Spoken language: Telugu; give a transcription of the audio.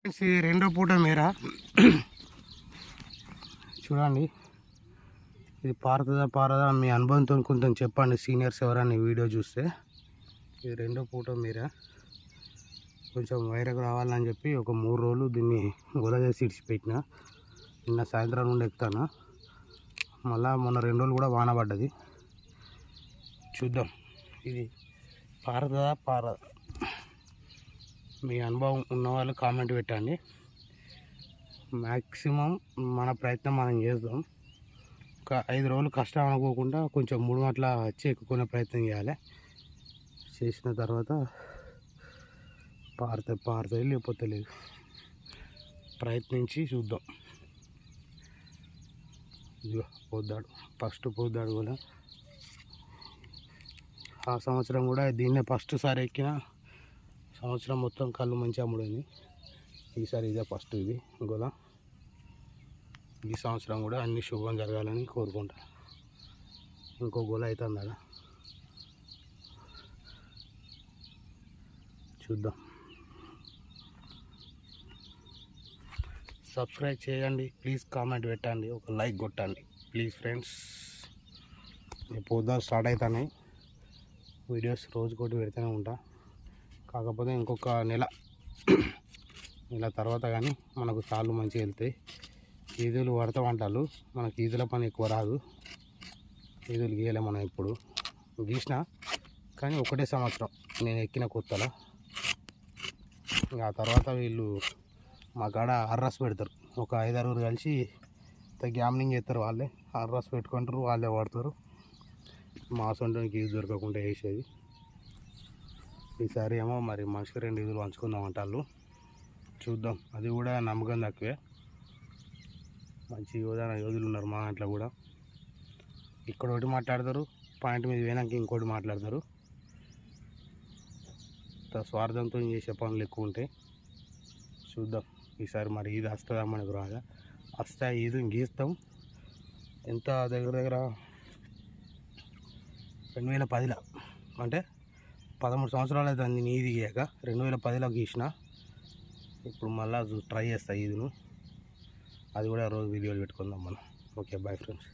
ఇది రెండో పూట మేరా చూడండి. ఇది పారదా మీ అనుభవంతో కొంచెం చెప్పండి సీనియర్స్ ఎవరైనా వీడియో చూస్తే. ఇది రెండో పూట మేరా కొంచెం వైరకు రావాలని చెప్పి ఒక 3 రోజులు దీన్ని గొల చేసి ఇడిచిపెట్టిన. నిన్న సాయంత్రం నుండి ఎక్కుతాను. మళ్ళా మొన్న 2 రోజులు కూడా వాన పడ్డది. చూద్దాం ఇది పారదా. మీ అనుభవం ఉన్నవాళ్ళు కామెంట్ పెట్టండి. మ్యాక్సిమం మన ప్రయత్నం మనం చేద్దాం. ఒక 5 రోజులు కష్టం అనుకోకుండా కొంచెం 3 గంటల వచ్చి ఎక్కుకునే ప్రయత్నం చేయాలి. చేసిన తర్వాత పారుతాయి లేకపోతే లేదు. ప్రయత్నించి చూద్దాం. ఇదిగో పోద్దాడు, ఫస్ట్ పోద్దాడు కూడా. ఆ సంవత్సరం కూడా దీన్నే ఫస్ట్ సారి ఎక్కిన. సంవత్సరం మొత్తం కళ్ళు మంచిగా అమ్ముడైంది. ఈసారి ఇదే ఫస్ట్ ఇది గోల. ఈ సంవత్సరం కూడా అన్ని శుభం జరగాలని కోరుకుంటా. ఇంకో గోల అవుతుంది అక్కడ, చూద్దాం. సబ్స్క్రైబ్ చేయండి ప్లీజ్, కామెంట్ పెట్టండి, ఒక లైక్ కొట్టండి ప్లీజ్ ఫ్రెండ్స్. పొద్దున స్టార్ట్ అవుతున్నాయి వీడియోస్, రోజుకోటి పెడుతూనే ఉంటా. కాకపోతే ఇంకొక నెల తర్వాత కానీ మనకు తాళ్ళు మంచిగా వెళ్తాయి. ఈదులు పడతామంటారు, మనకి ఈదుల పని ఎక్కువ రాదు. ఈదులు గీయలే మనం ఇప్పుడు గీసిన, కానీ ఒకటే సంవత్సరం నేను ఎక్కిన కొత్తలో. ఆ తర్వాత వీళ్ళు మా కాడ అర్రస్ పెడతారు. ఒక 5-6 కలిసి గ్యామ్లింగ్ చేస్తారు. వాళ్ళే అర్రస్ పెట్టుకుంటారు, వాళ్ళే వాడతారు. మా సొంతానికి ఈదు దొరకకుండా వేసేది. ఈసారి ఏమో మరి మనిషికి 2 ఈదులు పంచుకుందాం అంటారు. చూద్దాం. అది కూడా నమ్మకం తక్కువే. మంచి యోధులు ఉన్నారు మా దాంట్లో కూడా. ఇక్కడ ఒకటి మాట్లాడతారు, పాయింట్ మీద పోయినాక ఇంకోటి మాట్లాడతారు. స్వార్థంతో చేసే పనులు ఎక్కువ ఉంటాయి. చూద్దాం ఈసారి మరి ఈది వస్తుందా మనకు రాగా. వస్తా ఈదు గీస్తాం. ఎంత దగ్గర 2010లో అంటే 13 సంవత్సరాలు అయితే నేను ఈది గీయక. 2010లో గీసిన. ఇప్పుడు మళ్ళీ ట్రై చేస్తా ఈదును. అది కూడా రోజు వీడియోలు పెట్టుకుందాం మనం. Okay bye friends.